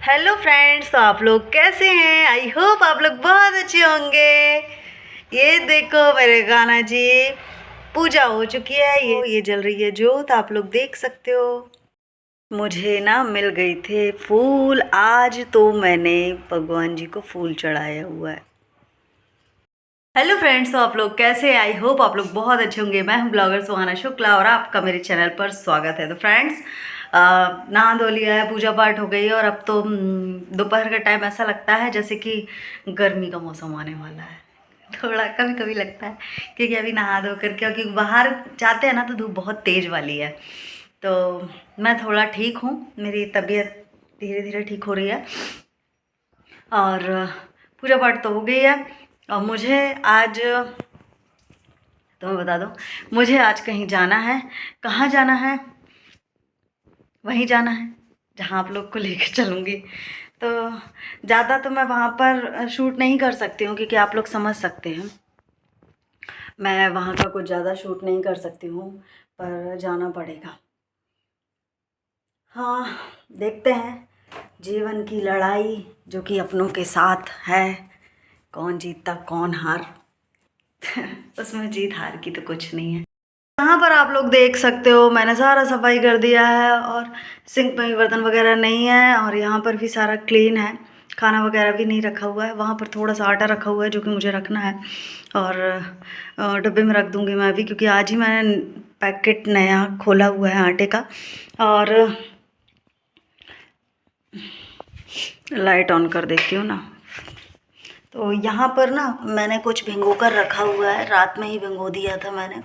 Hello friends, तो आप लोग कैसे हैं? आई होप आप लोग बहुत अच्छे होंगे। ये देखो मेरे गाना जी, पूजा हो चुकी है। ये जल रही है ज्योत, आप लोग देख सकते हो। मुझे ना मिल गई थे फूल आज, तो मैंने भगवान जी को फूल चढ़ाया हुआ है। हेलो फ्रेंड्स, तो आप लोग कैसे हैं? आई होप आप लोग बहुत अच्छे होंगे। मैं हूं ब्लॉगर सुहाना शुक्ला और आपका मेरे चैनल पर स्वागत है। तो फ्रेंड्स, नहा धो लिया है, पूजा पाठ हो गई है और अब तो दोपहर का टाइम ऐसा लगता है जैसे कि गर्मी का मौसम आने वाला है। थोड़ा कभी कभी लगता है क्योंकि अभी नहा धो कर, क्योंकि बाहर जाते हैं ना तो धूप बहुत तेज़ वाली है। तो मैं थोड़ा ठीक हूँ, मेरी तबीयत धीरे धीरे ठीक हो रही है और पूजा पाठ तो हो गई है। और मुझे आज, तो मैं बता दूँ, मुझे आज कहीं जाना है। कहाँ जाना है? वहीं जाना है जहाँ आप लोग को लेकर चलूँगी। तो ज़्यादा तो मैं वहाँ पर शूट नहीं कर सकती हूँ क्योंकि आप लोग समझ सकते हैं, मैं वहाँ का कुछ ज़्यादा शूट नहीं कर सकती हूँ, पर जाना पड़ेगा। हाँ, देखते हैं जीवन की लड़ाई जो कि अपनों के साथ है, कौन जीतता कौन हार। उसमें जीत हार की तो कुछ नहीं है। यहाँ पर आप लोग देख सकते हो मैंने सारा सफाई कर दिया है और सिंक में भी बर्तन वगैरह नहीं है और यहाँ पर भी सारा क्लीन है। खाना वगैरह भी नहीं रखा हुआ है, वहाँ पर थोड़ा सा आटा रखा हुआ है जो कि मुझे रखना है और डब्बे में रख दूँगी मैं अभी, क्योंकि आज ही मैंने पैकेट नया खोला हुआ है आटे का। और लाइट ऑन कर देती हूँ ना। तो यहाँ पर ना मैंने कुछ भिगो कर रखा हुआ है, रात में ही भिगो दिया था मैंने।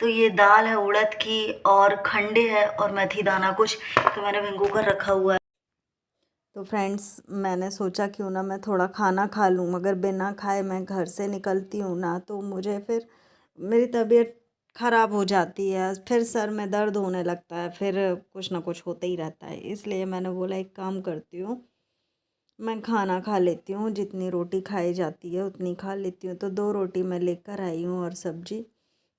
तो ये दाल है उड़द की और खंडे है और मेथी दाना कुछ, तो मैंने भिगो कर रखा हुआ है। तो फ्रेंड्स, मैंने सोचा क्यों ना मैं थोड़ा खाना खा लूँ, मगर बिना खाए मैं घर से निकलती हूँ ना तो मुझे फिर मेरी तबीयत ख़राब हो जाती है, फिर सर में दर्द होने लगता है, फिर कुछ ना कुछ होता ही रहता है। इसलिए मैंने बोला एक काम करती हूँ, मैं खाना खा लेती हूँ, जितनी रोटी खाई जाती है उतनी खा लेती हूँ। तो 2 रोटी मैं लेकर आई हूँ और सब्जी,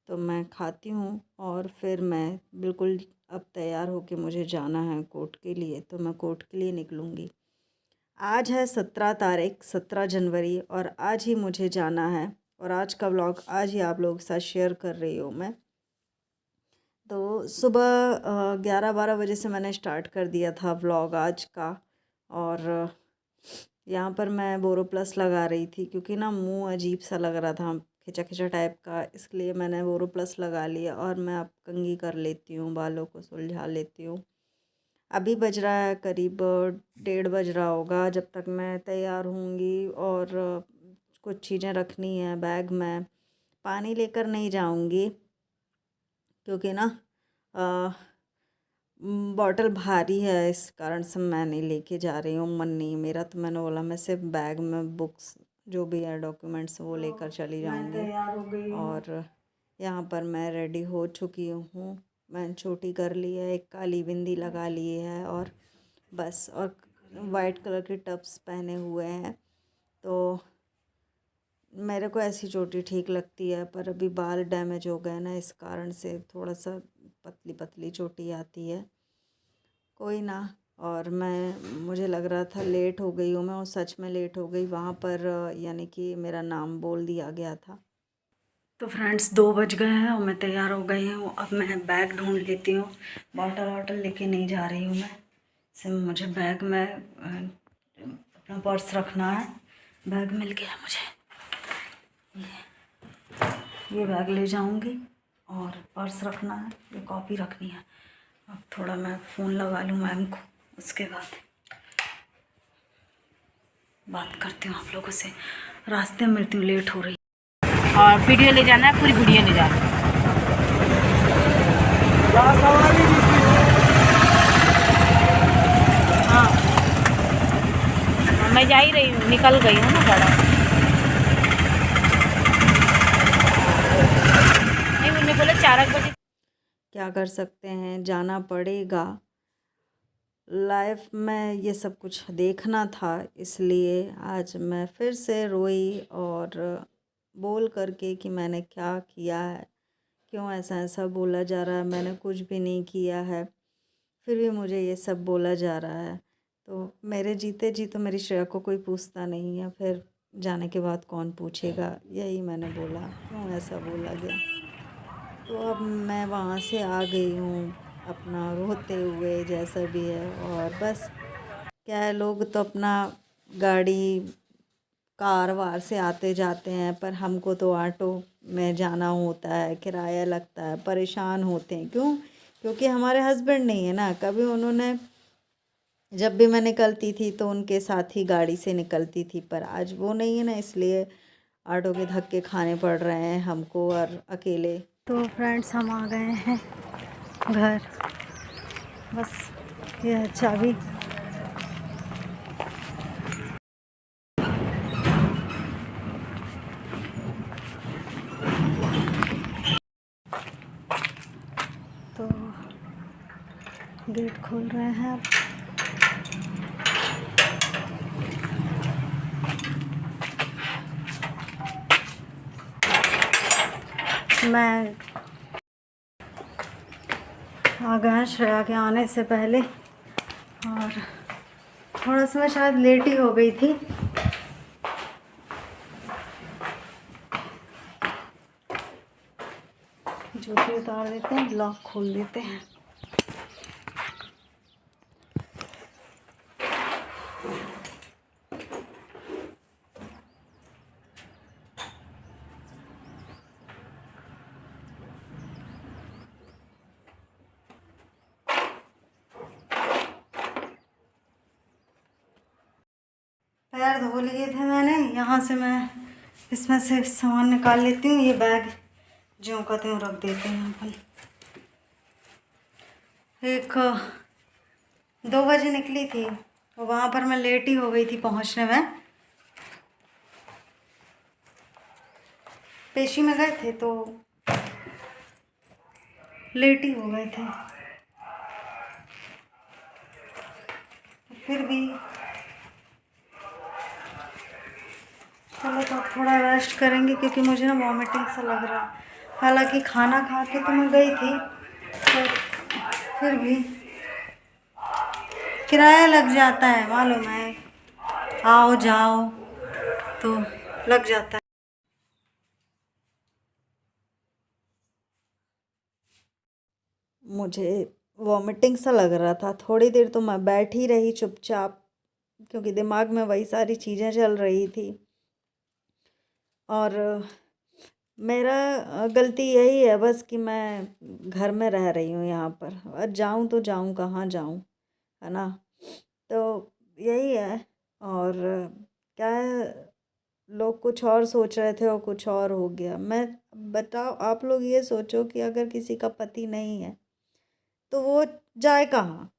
तो मैं खाती हूँ और फिर मैं बिल्कुल अब तैयार होके मुझे जाना है कोर्ट के लिए, तो मैं कोर्ट के लिए निकलूँगी। आज है 17 तारीख, 17 जनवरी, और आज ही मुझे जाना है और आज का व्लॉग आज ही आप लोगों के साथ शेयर कर रही हूँ मैं। तो सुबह 11-12 बजे से मैंने स्टार्ट कर दिया था व्लॉग आज का। और यहाँ पर मैं बोरोप्लस लगा रही थी क्योंकि ना मुंह अजीब सा लग रहा था, खिंचा खिंचा टाइप का, इसलिए मैंने बोरोप्लस लगा लिया और मैं अब कंघी कर लेती हूँ, बालों को सुलझा लेती हूँ। अभी बज रहा है करीब 1:30 बज रहा होगा जब तक मैं तैयार होंगी। और कुछ चीज़ें रखनी है बैग में, पानी लेकर नहीं जाऊँगी क्योंकि ना बॉटल भारी है, इस कारण से मैं नहीं लेके जा रही हूँ, मन नहीं मेरा। तो मैंने बोला मैं सिर्फ बैग में बुक्स जो भी है डॉक्यूमेंट्स वो लेकर चली जाऊँगी। तैयार हो गई और यहाँ पर मैं रेडी हो चुकी हूँ। मैंने चोटी कर ली है, एक काली बिंदी लगा ली है और बस, और वाइट कलर के टप्स पहने हुए हैं। तो मेरे को ऐसी चोटी ठीक लगती है, पर अभी बाल डैमेज हो गए ना, इस कारण से थोड़ा सा पतली पतली चोटी आती है, कोई ना। और मुझे लग रहा था लेट हो गई हूँ मैं, और सच में लेट हो गई वहाँ पर, यानी कि मेरा नाम बोल दिया गया था। तो फ्रेंड्स, 2 बज गए हैं और मैं तैयार हो गई हूँ। अब मैं बैग ढूंढ लेती हूँ, बॉटल वॉटल लेके नहीं जा रही हूँ मैं, सिर्फ मुझे बैग में अपना पर्स रखना है। बैग मिल गया मुझे, ये बैग ले जाऊंगी और पर्स रखना है, ये कॉपी रखनी है। अब थोड़ा मैं फ़ोन लगा लूँ मैम को, उसके बाद बात करती हूँ आप लोगों से। रास्ते में मिलती हूँ, लेट हो रही। और वीडियो ले जाना है, पूरी वीडियो ले जाना है। हाँ, मैं जा ही रही हूँ, निकल गई हूँ ना बड़ा। नहीं, उन्होंने बोला 4 बजे। क्या कर सकते हैं, जाना पड़ेगा। लाइफ में ये सब कुछ देखना था, इसलिए आज मैं फिर से रोई और बोल करके कि मैंने क्या किया है, क्यों ऐसा ऐसा बोला जा रहा है, मैंने कुछ भी नहीं किया है, फिर भी मुझे ये सब बोला जा रहा है। तो मेरे जीते जी तो मेरी श्रेया को कोई पूछता नहीं है, फिर जाने के बाद कौन पूछेगा, यही मैंने बोला। क्यों ऐसा बोला गया? तो अब मैं वहाँ से आ गई हूँ अपना रोते हुए, जैसा भी है। और बस क्या है, लोग तो अपना गाड़ी कार वार से आते जाते हैं, पर हमको तो ऑटो में जाना होता है, किराया लगता है, परेशान होते हैं। क्यों? क्योंकि हमारे हस्बैंड नहीं है ना। कभी उन्होंने, जब भी मैं निकलती थी तो उनके साथ ही गाड़ी से निकलती थी, पर आज वो नहीं है ना, इसलिए ऑटो के धक्के खाने पड़ रहे हैं हमको और अकेले। तो फ्रेंड्स, हम आ गए हैं घर। बस ये है चाबी। तो गेट खोल रहे हैं अब। मैं आ गया श्रेया के आने से पहले, और थोड़ा सा मैं शायद लेट ही हो गई थी। जूती उतार देते हैं, लॉक खोल देते हैं। पैर धो लिए थे मैंने। यहाँ से मैं इसमें से सामान निकाल लेती हूँ। ये बैग ज्यों का त्यों रख देते हैं अपन। 2 बजे निकली थी, वहाँ पर मैं लेट ही हो गई थी पहुँचने में। पेशी में गए थे तो लेट ही हो गए थे। फिर भी चलो, तो थोड़ा रेस्ट करेंगे क्योंकि मुझे ना वॉमिटिंग सा लग रहा है। हालांकि खाना खा के तो मैं गई थी, पर फिर भी किराया लग जाता है, मालूम है। आओ जाओ तो लग जाता है। मुझे वॉमिटिंग सा लग रहा था। थोड़ी देर तो मैं बैठी रही चुपचाप, क्योंकि दिमाग में वही सारी चीज़ें चल रही थी। और मेरा गलती यही है बस कि मैं घर में रह रही हूँ यहाँ पर, और जाऊँ तो जाऊँ कहाँ जाऊँ, है ना। तो यही है। और क्या है, लोग कुछ और सोच रहे थे और कुछ और हो गया। मैं बताओ, आप लोग ये सोचो कि अगर किसी का पति नहीं है तो वो जाए कहाँ?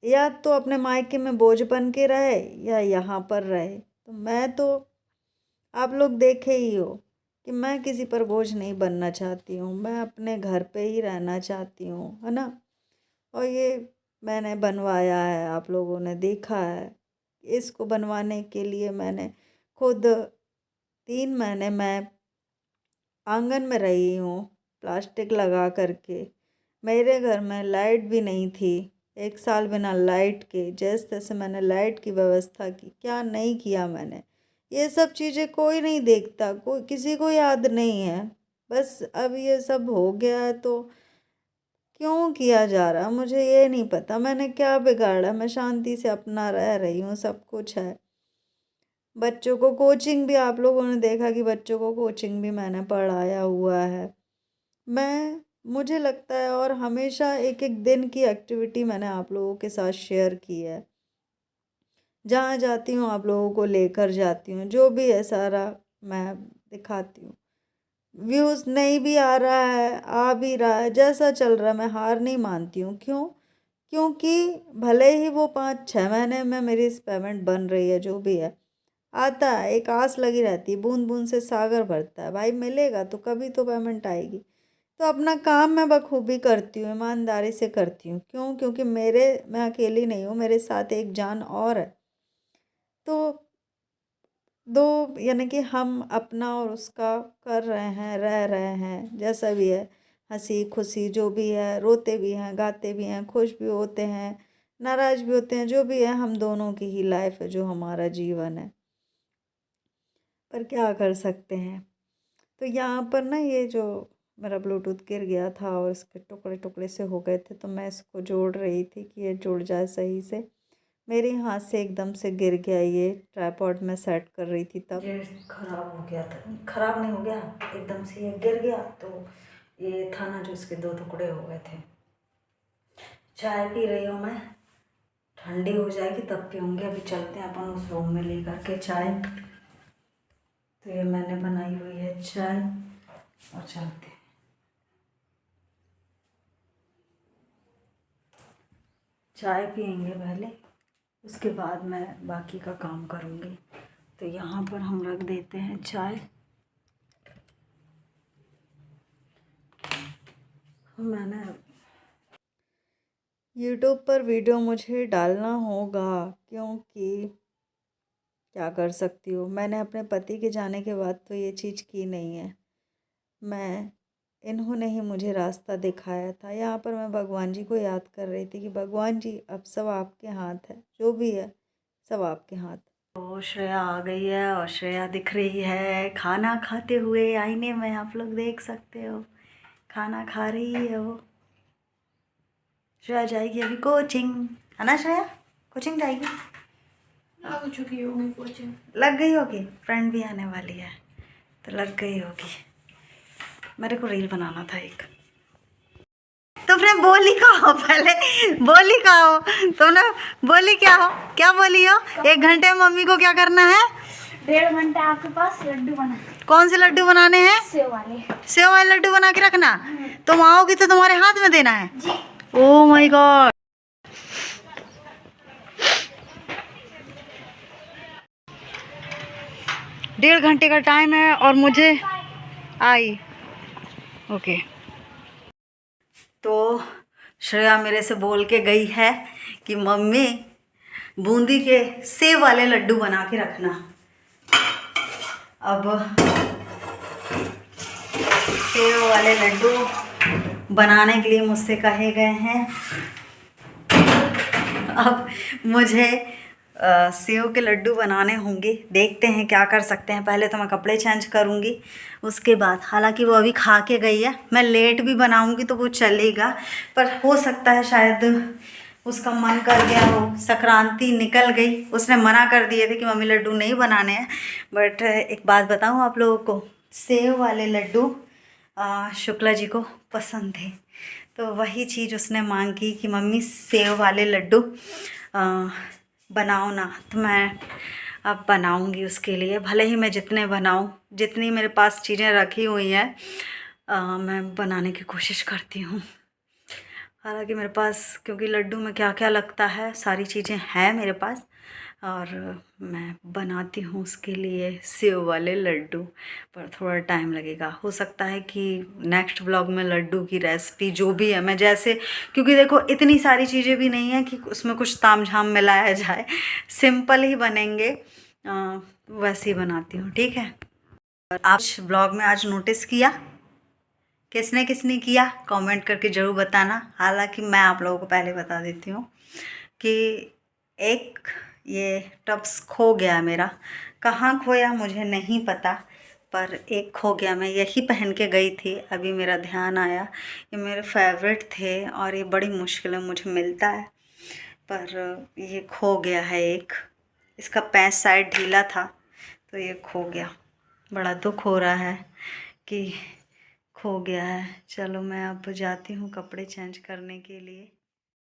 या तो अपने मायके में बोझ बन के रहे, या यहाँ पर रहे। तो मैं तो, आप लोग देखे ही हो कि मैं किसी पर बोझ नहीं बनना चाहती हूँ। मैं अपने घर पे ही रहना चाहती हूँ, है ना। और ये मैंने बनवाया है, आप लोगों ने देखा है। इसको बनवाने के लिए मैंने खुद 3 महीने मैं आंगन में रही हूँ, प्लास्टिक लगा करके। मेरे घर में लाइट भी नहीं थी, 1 साल बिना लाइट के जैसे तैसे मैंने लाइट की व्यवस्था की। क्या नहीं किया मैंने? ये सब चीज़ें कोई नहीं देखता, कोई किसी को याद नहीं है। बस अब ये सब हो गया है तो क्यों किया जा रहा, मुझे ये नहीं पता। मैंने क्या बिगाड़ा? मैं शांति से अपना रह रही हूँ, सब कुछ है। बच्चों को कोचिंग भी, आप लोगों ने देखा कि बच्चों को कोचिंग भी मैंने पढ़ाया हुआ है। मुझे लगता है, और हमेशा एक एक दिन की एक्टिविटी मैंने आप लोगों के साथ शेयर की है। जहाँ जाती हूँ आप लोगों को लेकर जाती हूँ, जो भी है सारा मैं दिखाती हूँ। व्यूज़ नहीं भी आ रहा है, आ भी रहा है, जैसा चल रहा है, मैं हार नहीं मानती हूँ। क्यों? क्योंकि भले ही वो 5-6 महीने में मेरी पेमेंट बन रही है, जो भी है आता है, एक आस लगी रहती है। बूंद बूंद से सागर भरता है भाई, मिलेगा तो कभी तो पेमेंट आएगी। तो अपना काम मैं बखूबी करती हूँ, ईमानदारी से करती हूँ। क्यों? क्योंकि मैं अकेली नहीं हूँ, मेरे साथ एक जान और है। तो दो, यानी कि हम अपना और उसका कर रहे हैं, रह रहे हैं, जैसा भी है। हंसी खुशी जो भी है, रोते भी हैं, गाते भी हैं, खुश भी होते हैं, नाराज़ भी होते हैं, जो भी है, हम दोनों की ही लाइफ है, जो हमारा जीवन है, पर क्या कर सकते हैं। तो यहाँ पर ना ये जो मेरा ब्लूटूथ गिर गया था और इसके टुकड़े टुकड़े से हो गए थे, तो मैं इसको जोड़ रही थी कि ये जुड़ जाए सही से। मेरे हाथ से एकदम से गिर गया, ये ट्राइपॉड में सेट कर रही थी तब ये ख़राब हो गया था। ख़राब नहीं हो गया, एकदम से ये गिर गया, तो ये था ना जो इसके 2 टुकड़े हो गए थे। चाय पी रही हूँ मैं, ठंडी हो जाएगी तब पीऊँगी। अभी चलते हैं अपन उस रूम में लेकर के चाय। तो ये मैंने बनाई हुई है चाय और चलते हैं। चाय पियेंगे पहले, उसके बाद मैं बाकी का काम करूँगी। तो यहाँ पर हम रख देते हैं चाय। मैंने यूट्यूब पर वीडियो मुझे डालना होगा, क्योंकि क्या कर सकती हूँ, मैंने अपने पति के जाने के बाद तो ये चीज़ की नहीं है। इन्होंने ही मुझे रास्ता दिखाया था। यहाँ पर मैं भगवान जी को याद कर रही थी कि भगवान जी अब सब आपके हाथ है, जो भी है सब आपके हाथ। तो श्रेया आ गई है और श्रेया दिख रही है खाना खाते हुए आईने में, आप लोग देख सकते हो खाना खा रही है वो। श्रेया जाएगी अभी कोचिंग, है ना श्रेया? कोचिंग जाएगी, लग चुकी होगी कोचिंग, लग गई होगी, फ्रेंड भी आने वाली है तो लग गई होगी। मेरे को रील बनाना था एक। तो फ्रेंड बोली का हो, पहले बोली का हो, तुमने बोली क्या हो, क्या बोली हो? 1 घंटे में मम्मी को क्या करना है? 1.5 घंटा आपके पास लड्डू बना। कौन से लड्डू बनाने हैं? सेव वाले। सेव वाले लड्डू बना के रखना। तुम आओगी तो तुम्हारे हाथ में देना है जी। Oh my God. डेढ़ घंटे का टाइम है और मुझे आई ओके। तो श्रेया मेरे से बोल के गई है कि मम्मी बूंदी के सेव वाले लड्डू बना के रखना। अब सेव वाले लड्डू बनाने के लिए मुझसे कहे गए हैं। अब मुझे सेव के लड्डू बनाने होंगे, देखते हैं क्या कर सकते हैं। पहले तो मैं कपड़े चेंज करूँगी, उसके बाद, हालांकि वो अभी खा के गई है, मैं लेट भी बनाऊँगी तो वो चलेगा, पर हो सकता है शायद उसका मन कर गया हो, संक्रांति निकल गई, उसने मना कर दिए थे कि मम्मी लड्डू नहीं बनाने हैं। बट एक बात बताऊँ आप लोगों को, सेव वाले लड्डू शुक्ला जी को पसंद थे, तो वही चीज़ उसने मांग की कि मम्मी सेव वाले लड्डू बनाओ ना। तो मैं अब बनाऊंगी उसके लिए, भले ही मैं जितने बनाऊं, जितनी मेरे पास चीज़ें रखी हुई हैं मैं बनाने की कोशिश करती हूँ। हालांकि मेरे पास, क्योंकि लड्डू में क्या क्या लगता है, सारी चीज़ें हैं मेरे पास, और मैं बनाती हूँ उसके लिए सेव वाले लड्डू, पर थोड़ा टाइम लगेगा। हो सकता है कि नेक्स्ट व्लॉग में लड्डू की रेसिपी जो भी है मैं जैसे, क्योंकि देखो इतनी सारी चीज़ें भी नहीं है कि उसमें कुछ ताम झाम मिलाया जाए, सिंपल ही बनेंगे, वैसे ही बनाती हूँ, ठीक है। और आप व्लॉग में आज नोटिस किया, किसने किसने किया कमेंट करके ज़रूर बताना। हालांकि मैं आप लोगों को पहले बता देती हूँ कि एक ये टप्स खो गया मेरा, कहाँ खोया मुझे नहीं पता, पर एक खो गया। मैं यही पहन के गई थी, अभी मेरा ध्यान आया, ये मेरे फेवरेट थे और ये बड़ी मुश्किल में मुझे मिलता है, पर ये खो गया है एक। इसका पैंट साइड ढीला था तो ये खो गया, बड़ा दुख हो रहा है कि खो गया है। चलो मैं अब जाती हूँ कपड़े चेंज करने के लिए।